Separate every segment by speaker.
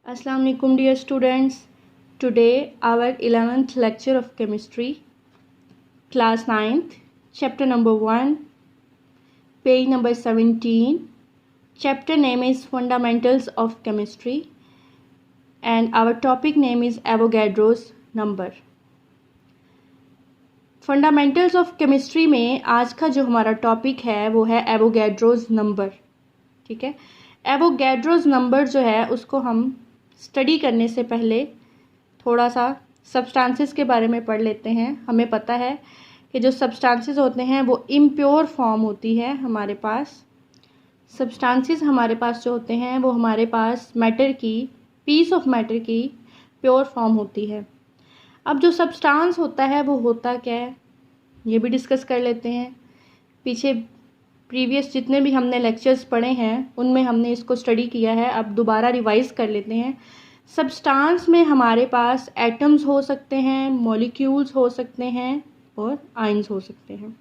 Speaker 1: Assalamu alaikum dear students. Today our 11th lecture of chemistry, class 9th, chapter number 1, page number 17. Chapter name is Fundamentals of Chemistry and our topic name is Avogadro's number. Fundamentals of chemistry में आज का जो हमारा topic है वो है Avogadro's number. ठीक है, एवोगैड्रोज नंबर जो है उसको हम स्टडी करने से पहले थोड़ा सा सब्सटेंसेस के बारे में पढ़ लेते हैं. हमें पता है कि जो सब्सटेंसेस होते हैं वो इम्प्योर फॉर्म होती है हमारे पास. सब्सटेंसेस हमारे पास जो होते हैं वो हमारे पास मैटर की, पीस ऑफ मैटर की प्योर फॉर्म होती है. अब जो सब्सटेंस होता है वो होता क्या है ये भी डिस्कस कर लेते हैं. पीछे प्रीवियस जितने भी हमने लेक्चर्स पढ़े हैं उनमें हमने इसको स्टडी किया है. अब दोबारा रिवाइज कर लेते हैं. सब्सटेंस में हमारे पास एटम्स हो सकते हैं, मॉलिक्यूल्स हो सकते हैं और आयंस हो सकते हैं.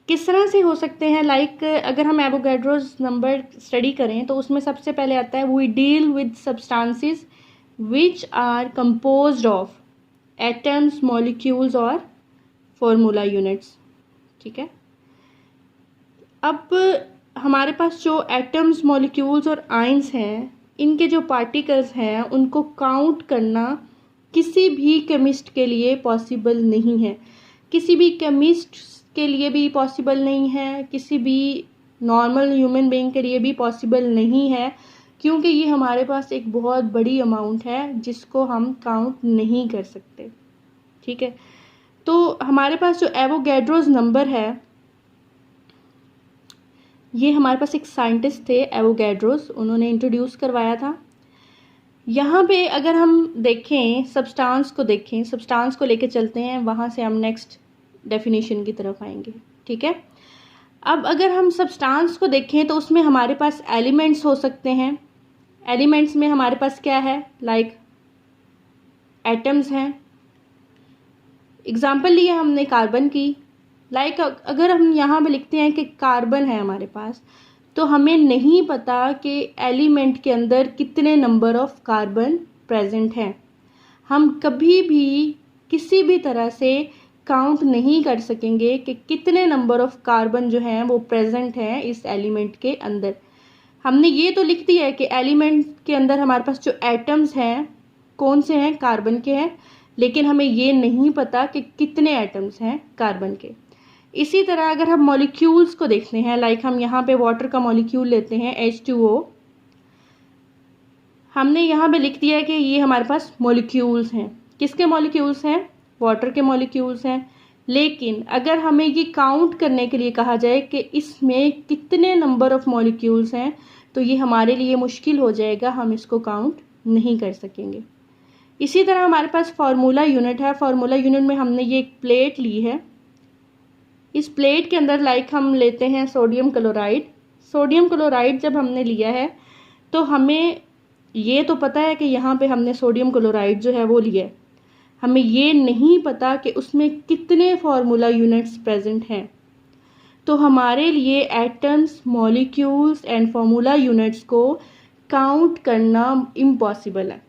Speaker 1: किस तरह से हो सकते हैं? लाइक अगर हम एवोगैड्रोज नंबर स्टडी करें तो उसमें सबसे पहले आता है we deal with substances which are composed of atoms, molecules और फॉर्मूला यूनिट्स. ठीक है, अब हमारे पास जो एटम्स, मॉलिक्यूल्स और आयंस हैं इनके जो पार्टिकल्स हैं उनको काउंट करना किसी भी केमिस्ट के लिए पॉसिबल नहीं है. किसी भी केमिस्ट के लिए भी पॉसिबल नहीं है, किसी भी नॉर्मल ह्यूमन बीइंग के लिए भी पॉसिबल नहीं है, क्योंकि ये हमारे पास एक बहुत बड़ी अमाउंट है जिसको हम काउंट नहीं कर सकते. ठीक है, तो हमारे पास जो एवोगैड्रोज नंबर है ये हमारे पास एक साइंटिस्ट थे एवोगैड्रोज, उन्होंने इंट्रोड्यूस करवाया था. यहाँ पे अगर हम देखें सब्सटेंस को, देखें सब्सटेंस को लेके चलते हैं, वहाँ से हम नेक्स्ट डेफिनेशन की तरफ आएंगे. ठीक है, अब अगर हम सब्सटेंस को देखें तो उसमें हमारे पास एलिमेंट्स हो सकते हैं. एलिमेंट्स में हमारे पास क्या है? लाइक एटम्स हैं. एग्जाम्पल लिए हमने कार्बन की. लाइक अगर हम यहाँ पे लिखते हैं कि कार्बन है हमारे पास, तो हमें नहीं पता कि एलिमेंट के अंदर कितने नंबर ऑफ कार्बन प्रेजेंट हैं. हम कभी भी किसी भी तरह से काउंट नहीं कर सकेंगे कि कितने नंबर ऑफ कार्बन जो हैं वो प्रेजेंट हैं इस एलिमेंट के अंदर. हमने ये तो लिख दिया है कि एलिमेंट के अंदर हमारे पास जो एटम्स हैं कौन से हैं? कार्बन के हैं. लेकिन हमें ये नहीं पता कि कितने एटम्स हैं कार्बन के. इसी तरह अगर हम मॉलिक्यूल्स को देखते हैं, लाइक हम यहाँ पे वाटर का मॉलिक्यूल लेते हैं H2O, हमने यहाँ पे लिख दिया है कि ये हमारे पास मॉलिक्यूल्स हैं. किसके मॉलिक्यूल्स हैं? वाटर के मॉलिक्यूल्स हैं. लेकिन अगर हमें ये काउंट करने के लिए कहा जाए कि इसमें कितने नंबर ऑफ मॉलिक्यूल्स हैं तो ये हमारे लिए मुश्किल हो जाएगा, हम इसको काउंट नहीं कर सकेंगे. इसी तरह हमारे पास फार्मूला यूनिट है. फार्मूला यूनिट में हमने ये एक प्लेट ली है. इस प्लेट के अंदर लाइक हम लेते हैं सोडियम क्लोराइड. सोडियम क्लोराइड जब हमने लिया है तो हमें ये तो पता है कि यहाँ पे हमने सोडियम क्लोराइड जो है वो लिया है. हमें ये नहीं पता कि उसमें कितने फार्मूला यूनिट्स प्रेजेंट हैं. तो हमारे लिए atoms, molecules and formula units को काउंट करना इम्पॉसिबल है.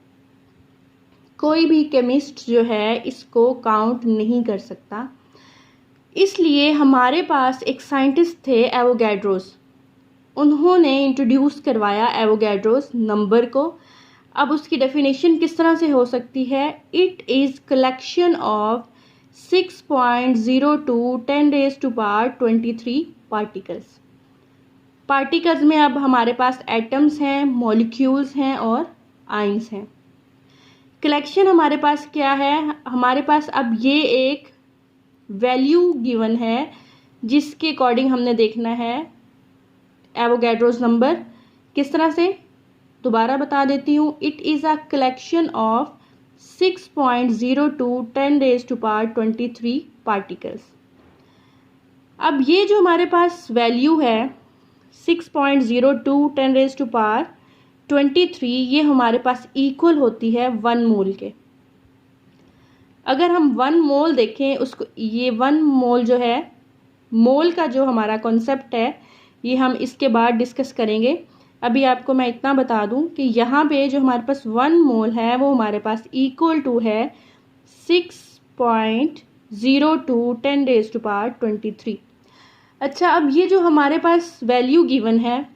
Speaker 1: कोई भी केमिस्ट जो है इसको काउंट नहीं कर सकता. इसलिए हमारे पास एक साइंटिस्ट थे एवोगैड्रोज, उन्होंने इंट्रोड्यूस करवाया एवोगैड्रोज नंबर को. अब उसकी डेफिनेशन किस तरह से हो सकती है? It is collection of 6.02 10⁻23 particles. Particles में अब हमारे पास एटम्स हैं, मॉलिक्यूल्स हैं और आयंस हैं. कलेक्शन हमारे पास क्या है? हमारे पास अब ये एक वैल्यू गिवन है जिसके अकॉर्डिंग हमने देखना है एवोगैड्रोज नंबर. किस तरह से? दोबारा बता देती हूँ. It is a collection of 6.02 10⁻23 particles. अब ये जो हमारे पास वैल्यू है 6.02 10⁻23 ये हमारे पास इक्वल होती है 1 मोल के. अगर हम 1 मोल देखें उसको, ये 1 मोल जो है, मोल का जो हमारा कॉन्सेप्ट है ये हम इसके बाद डिस्कस करेंगे अभी आपको मैं इतना बता दूं कि यहाँ पे जो हमारे पास 1 मोल है वो हमारे पास इक्वल टू है 6.02 10⁻23। अच्छा, अब ये जो हमारे पास वैल्यू गिवन है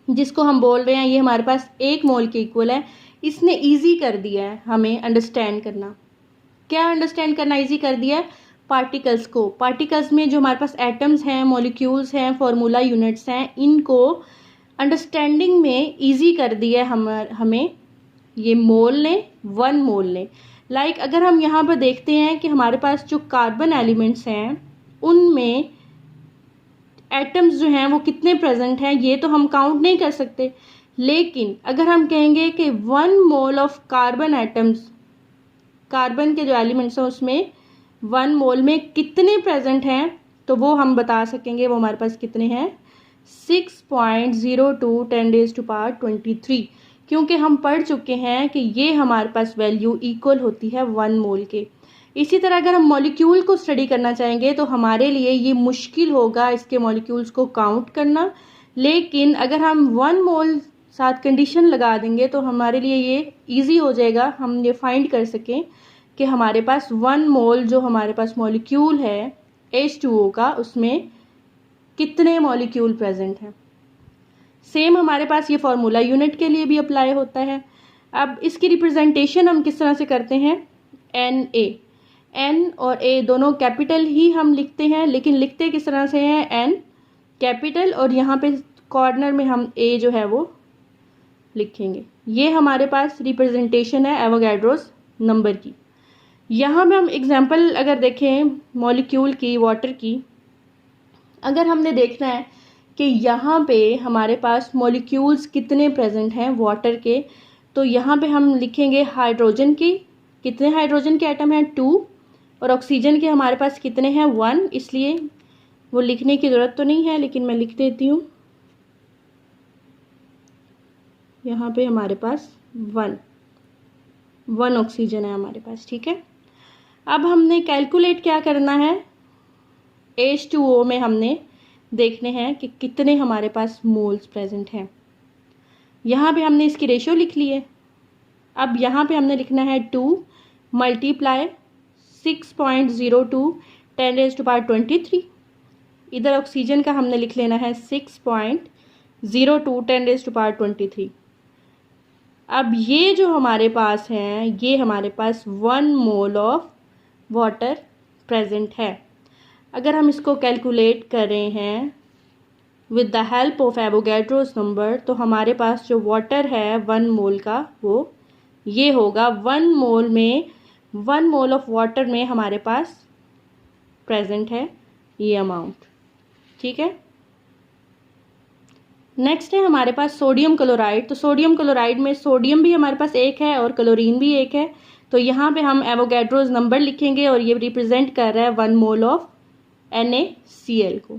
Speaker 1: जिसको हम बोल रहे हैं ये हमारे पास 1 मोल के इक्वल है, इसने इजी कर दिया है हमें अंडरस्टैंड करना। क्या अंडरस्टैंड करना इजी कर दिया है? पार्टिकल्स को। पार्टिकल्स में जो हमारे पास एटम्स हैं, मॉलिक्यूल्स हैं, फार्मूला यूनिट्स हैं, इनको अंडरस्टैंडिंग में इजी कर दिया है हमें ये मोल ने, 1 मोल ने। लाइक अगर हम यहाँ पर देखते हैं कि हमारे पास जो कार्बन एलिमेंट्स हैं उनमें एटम्स जो हैं वो कितने प्रेजेंट हैं ये तो हम काउंट नहीं कर सकते, लेकिन अगर हम कहेंगे कि 1 mole of carbon atoms, carbon के जो एलिमेंट्स हैं उसमें 1 मोल में कितने प्रेजेंट हैं तो वो हम बता सकेंगे वो हमारे पास कितने हैं, 6.02 10⁻23, क्योंकि हम पढ़ चुके हैं कि ये हमारे पास वैल्यू इक्वल होती है 1 मोल के। इसी तरह अगर हम मॉलिक्यूल को स्टडी करना चाहेंगे तो हमारे लिए ये मुश्किल होगा इसके मॉलिक्यूल्स को काउंट करना, लेकिन अगर हम 1 मोल साथ कंडीशन लगा देंगे तो हमारे लिए ये इजी हो जाएगा, हम ये फाइंड कर सकें कि हमारे पास 1 मोल जो हमारे पास मॉलिक्यूल है H2O का उसमें कितने मॉलिक्यूल प्रेजेंट हैं। सेम हमारे पास ये फॉर्मूला यूनिट के लिए भी अप्लाई होता है। अब इसकी रिप्रेजेंटेशन हम किस तरह से करते हैं, Na, N और A दोनों कैपिटल ही हम लिखते हैं, लेकिन लिखते किस तरह से हैं, N कैपिटल और यहाँ पे कॉर्नर में हम A जो है वो लिखेंगे। ये हमारे पास रिप्रेजेंटेशन है एवोगैड्रोस नंबर की। यहाँ में हम एग्जांपल अगर देखें मॉलिक्यूल की, वाटर की, अगर हमने देखना है कि यहाँ पे हमारे पास मॉलिक्यूल्स कितने प्रेजेंट हैं वाटर के, तो यहाँ पे हम लिखेंगे हाइड्रोजन की, कितने हाइड्रोजन के एटम हैं 2, और ऑक्सीजन के हमारे पास कितने हैं 1, इसलिए वो लिखने की ज़रूरत तो नहीं है लेकिन मैं लिख देती हूँ। यहाँ पे हमारे पास 1 ऑक्सीजन है हमारे पास, ठीक है। अब हमने कैलकुलेट क्या करना है, H2O में हमने देखने हैं कि कितने हमारे पास मोल्स प्रेजेंट हैं। यहाँ पे हमने इसकी रेशियो लिख ली है। अब यहाँ पे हमने लिखना है 2 मल्टीप्लाई 6.02 10⁻23। इधर ऑक्सीजन का हमने लिख लेना है 6.02 10⁻23। अब ये जो हमारे पास हैं ये हमारे पास 1 मोल ऑफ वाटर प्रेजेंट है। अगर हम इसको कैलकुलेट कर रहे हैं with the help of Avogadro's number तो हमारे पास जो वाटर है 1 मोल का वो ये होगा, 1 मोल में 1 मोल ऑफ वाटर में हमारे पास प्रेजेंट है ये अमाउंट, ठीक है। नेक्स्ट है हमारे पास सोडियम क्लोराइड। तो सोडियम क्लोराइड में सोडियम भी हमारे पास एक है और क्लोरीन भी एक है, तो यहाँ पे हम एवोगैड्रोस नंबर लिखेंगे और ये रिप्रेजेंट कर रहा है 1 मोल ऑफ NaCl को।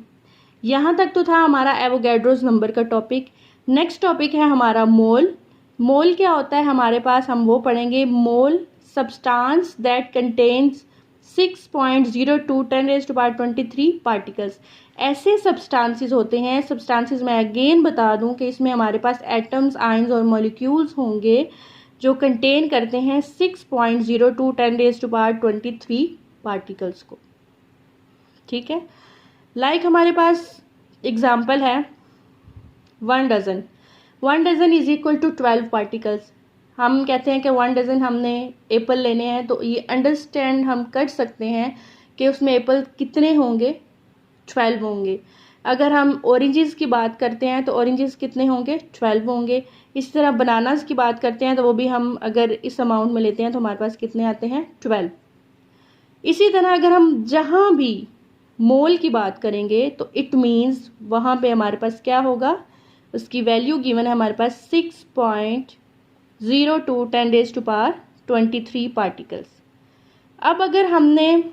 Speaker 1: यहाँ तक तो था हमारा एवोगैड्रोस नंबर का टॉपिक। नेक्स्ट टॉपिक है हमारा मोल। मोल क्या होता है हमारे पास, हम वो पढ़ेंगे। मोल सब्सटेंस दैट कंटेन्स 6.02 10⁻23 पार्टिकल्स। ऐसे सब्सटेंसेस होते हैं, सब्सटेंसेस मैं अगेन बता दूं कि इसमें हमारे पास एटम्स, आयंस और मॉलिक्यूल्स होंगे जो कंटेन करते हैं 6.02 10⁻23 पार्टिकल्स को, ठीक है। लाइक हमारे पास एग्जाम्पल है 1 dozen. 1 dozen is equal to 12 particles. हम कहते हैं कि 1 डजन हमने एप्पल लेने हैं, तो ये अंडरस्टैंड हम कर सकते हैं कि उसमें एप्पल कितने होंगे, 12 होंगे। अगर हम ऑरेंजेस की बात करते हैं तो ऑरेंजेस कितने होंगे, 12 होंगे। इस तरह बनानास की बात करते हैं तो वो भी हम अगर इस अमाउंट में लेते हैं तो हमारे पास कितने आते हैं, 12। इसी तरह अगर हम जहाँ भी मोल की बात करेंगे तो इट मीन्स वहाँ पे हमारे पास क्या होगा, उसकी वैल्यू गिवन है हमारे पास 6.02 10⁻23 पार्टिकल्स। अब अगर हमने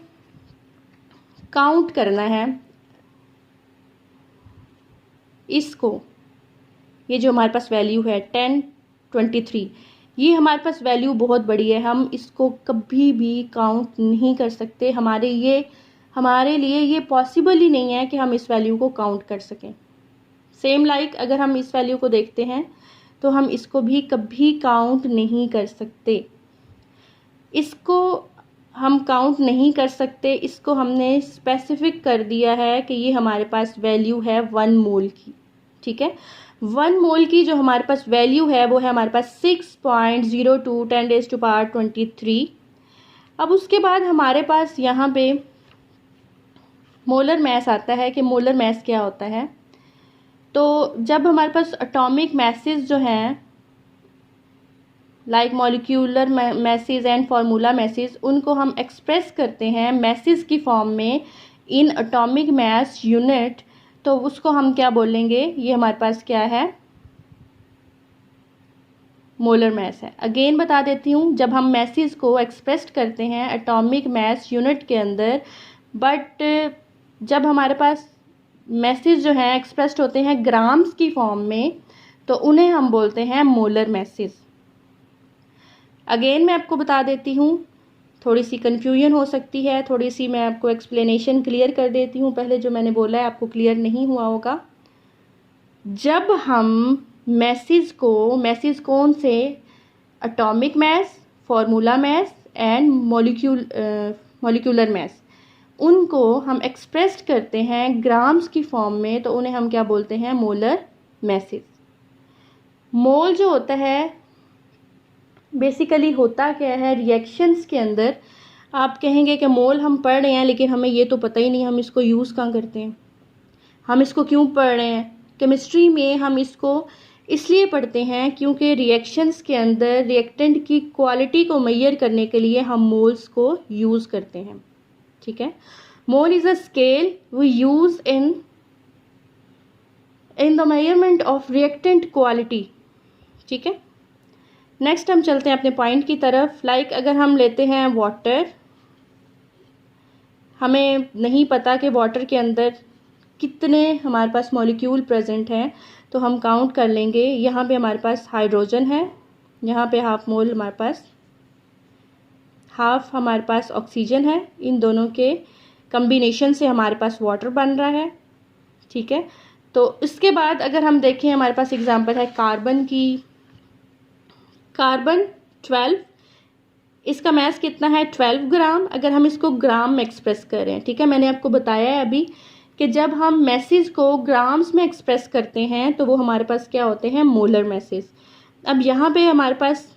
Speaker 1: काउंट करना है इसको, ये जो हमारे पास वैल्यू है 1023, ये हमारे पास वैल्यू बहुत बड़ी है, हम इसको कभी भी काउंट नहीं कर सकते। हमारे लिए ये पॉसिबल ही नहीं है कि हम इस वैल्यू को काउंट कर सकें। सेम लाइक अगर हम इस वैल्यू को देखते हैं तो हम इसको भी कभी काउंट नहीं कर सकते, इसको हम काउंट नहीं कर सकते, इसको हमने स्पेसिफिक कर दिया है कि ये हमारे पास वैल्यू है 1 मोल की। ठीक है, 1 मोल की जो हमारे पास वैल्यू है वो है हमारे पास 6.02 10⁻23। अब उसके बाद हमारे पास यहाँ पे मोलर मैस आता है कि मोलर मैस क्या होता है। तो जब हमारे पास एटॉमिक मैसेज जो हैं like molecular message and formula message, उनको हम एक्सप्रेस करते हैं मैसेज की फॉर्म में इन एटॉमिक मास यूनिट, तो उसको हम क्या बोलेंगे, ये हमारे पास क्या है, मोलर मैस है। अगेन बता देती हूँ, जब हम मैसेज को एक्सप्रेस करते हैं एटॉमिक मास यूनिट के अंदर, बट जब हमारे पास मैसेज जो है एक्सप्रेस्ड होते हैं ग्राम्स की फॉर्म में, तो उन्हें हम बोलते हैं मोलर मैसेज। अगेन मैं आपको बता देती हूँ, थोड़ी सी कन्फ्यूजन हो सकती है, थोड़ी सी मैं आपको एक्सप्लेनेशन क्लियर कर देती हूँ। पहले जो मैंने बोला है आपको क्लियर नहीं हुआ होगा। जब हम मैसेज कौन से, atomic mass, formula mass and molecular mass, उनको हम एक्सप्रेस करते हैं ग्राम्स की फॉर्म में, तो उन्हें हम क्या बोलते हैं, मोलर मैसेज। मोल जो होता है बेसिकली होता क्या है, रिएक्शंस के अंदर आप कहेंगे कि मोल हम पढ़ रहे हैं लेकिन हमें ये तो पता ही नहीं हम इसको यूज़ कहाँ करते हैं, हम इसको क्यों पढ़ रहे हैं। केमिस्ट्री में हम इसको इसलिए पढ़ते हैं क्योंकि रिएक्शंस के अंदर रिएक्टेंट की क्वालिटी को मेजर करने के लिए हम मोल्स को यूज़ करते हैं। ठीक है, mole is a scale we use in the measurement of reactant quality. ठीक है, नेक्स्ट हम चलते हैं अपने पॉइंट की तरफ। लाइक अगर हम लेते हैं वाटर, हमें नहीं पता कि वाटर के अंदर कितने हमारे पास मॉलिक्यूल प्रेजेंट हैं, तो हम काउंट कर लेंगे। यहाँ पे हमारे पास हाइड्रोजन है, यहाँ पे हाफ मोल हमारे पास, हाफ हमारे पास ऑक्सीजन है, इन दोनों के कम्बिनेशन से हमारे पास वाटर बन रहा है। ठीक है, तो इसके बाद अगर हम देखें हमारे पास एग्जांपल है कार्बन की, कार्बन 12, इसका मास कितना है 12 ग्राम, अगर हम इसको ग्राम में एक्सप्रेस कर रहे हैं। ठीक है, मैंने आपको बताया है अभी कि जब हम मैसेज को ग्राम्स में एक्सप्रेस करते हैं तो वो हमारे पास क्या होते हैं, मोलर मैसेज। अब यहाँ पे हमारे पास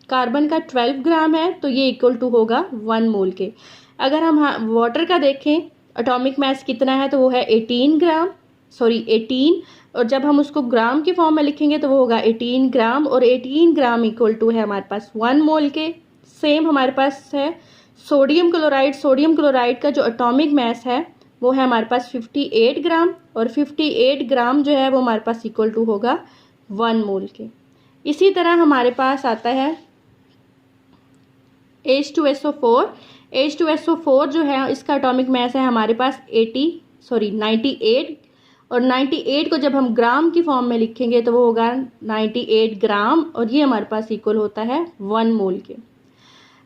Speaker 1: कार्बन का 12 ग्राम है तो ये इक्वल टू होगा 1 मोल के। अगर हम वाटर का देखें एटॉमिक मास कितना है तो वो है 18, और जब हम उसको ग्राम की फॉर्म में लिखेंगे तो वो होगा 18 ग्राम, और 18 ग्राम इक्वल टू है हमारे पास 1 मोल के। सेम हमारे पास है सोडियम क्लोराइड का जो एटॉमिक मास है वो है हमारे पास 58 ग्राम, और 58 ग्राम जो है वो हमारे पास इक्वल टू होगा 1 मोल के। इसी तरह हमारे पास आता है H2SO4 जो है इसका एटॉमिक मास है हमारे पास 98, और 98 को जब हम ग्राम की फॉर्म में लिखेंगे तो वो होगा 98 ग्राम, और ये हमारे पास इक्वल होता है 1 मोल के।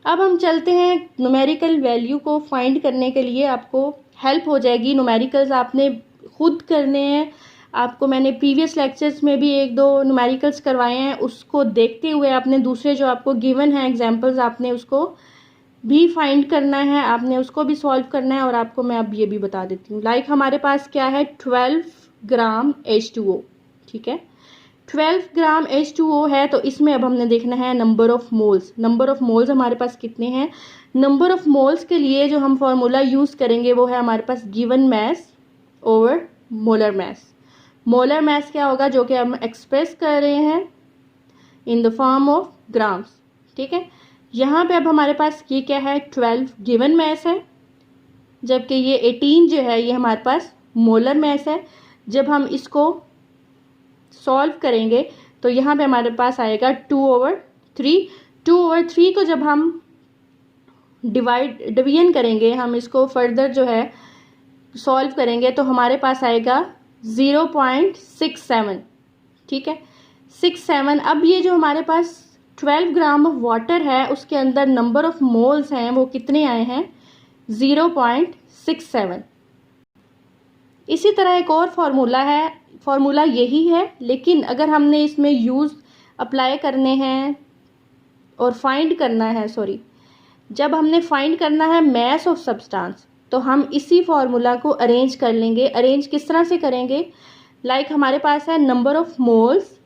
Speaker 1: अब हम चलते हैं न्यूमेरिकल वैल्यू को फाइंड करने के लिए, आपको हेल्प हो जाएगी। न्यूमेरिकल्स आपने खुद करने हैं, आपको मैंने प्रीवियस लेक्चर्स में भी 1-2 न्यूमेरिकल्स करवाए हैं, उसको देखते हुए आपने दूसरे जो आपको गिवन है एग्जांपल्स आपने उसको भी फाइंड करना है, आपने उसको भी सॉल्व करना है। और आपको मैं अब ये भी बता देती हूँ, लाइक हमारे पास क्या है 12 ग्राम H2O। ठीक है, 12 ग्राम H2O है, तो इसमें अब हमने देखना है number of moles. Number of moles हमारे पास कितने हैं, नंबर ऑफ मोल्स के लिए जो हम फॉर्मूला यूज़ करेंगे वो है हमारे पास given mass over molar mass. Molar mass क्या होगा, जो कि हम एक्सप्रेस कर रहे हैं in the form of grams. ठीक है, यहाँ पे अब हमारे पास ये क्या है 12 गिवन मास है, जबकि ये 18 जो है ये हमारे पास मोलर मास है। जब हम इसको सॉल्व करेंगे तो यहाँ पे हमारे पास आएगा 2/3 को जब हम डिवीजन करेंगे, हम इसको फर्दर जो है सॉल्व करेंगे तो हमारे पास आएगा 0.67। ठीक है, 67। अब ये जो हमारे पास 12 ग्राम ऑफ वाटर है उसके अंदर नंबर ऑफ मोल्स हैं वो कितने आए हैं 0.67। इसी तरह एक और फार्मूला है, फार्मूला यही है, लेकिन अगर हमने इसमें यूज़ अप्लाई करने हैं और फाइंड करना है, सॉरी, जब हमने फाइंड करना है मास ऑफ सब्सटेंस, तो हम इसी फार्मूला को अरेंज कर लेंगे। अरेंज किस तरह से करेंगे? लाइक हमारे पास है number of moles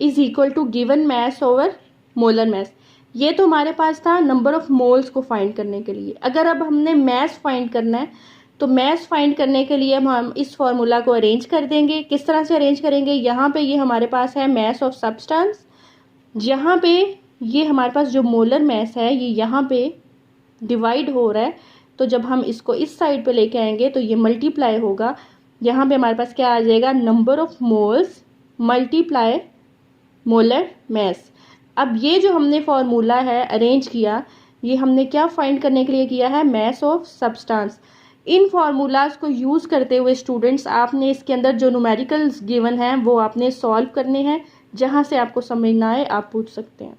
Speaker 1: is equal to given mass over molar mass. ये तो हमारे पास था नंबर ऑफ मोल्स को फाइंड करने के लिए। अगर अब हमने मास फाइंड करना है, तो मास फाइंड करने के लिए हम इस फार्मूला को अरेंज कर देंगे। किस तरह से अरेंज करेंगे? यहाँ पे ये हमारे पास है मास ऑफ सब्सटेंस, यहाँ पे ये हमारे पास जो मोलर मास है ये यहाँ पे डिवाइड हो रहा है, तो जब हम इसको इस साइड पे लेके आएंगे तो ये मल्टीप्लाई होगा। यहाँ पे हमारे पास क्या आ जाएगा? Number of moles multiply molar mass. अब ये जो हमने फार्मूला है अरेंज किया, ये हमने क्या फाइंड करने के लिए किया है? Mass of substance. In formulas को यूज़ करते हुए स्टूडेंट्स आपने इसके अंदर जो न्यूमेरिकल्स गिवन हैं वो आपने सॉल्व करने हैं। जहाँ से आपको समझ ना आए आप पूछ सकते हैं।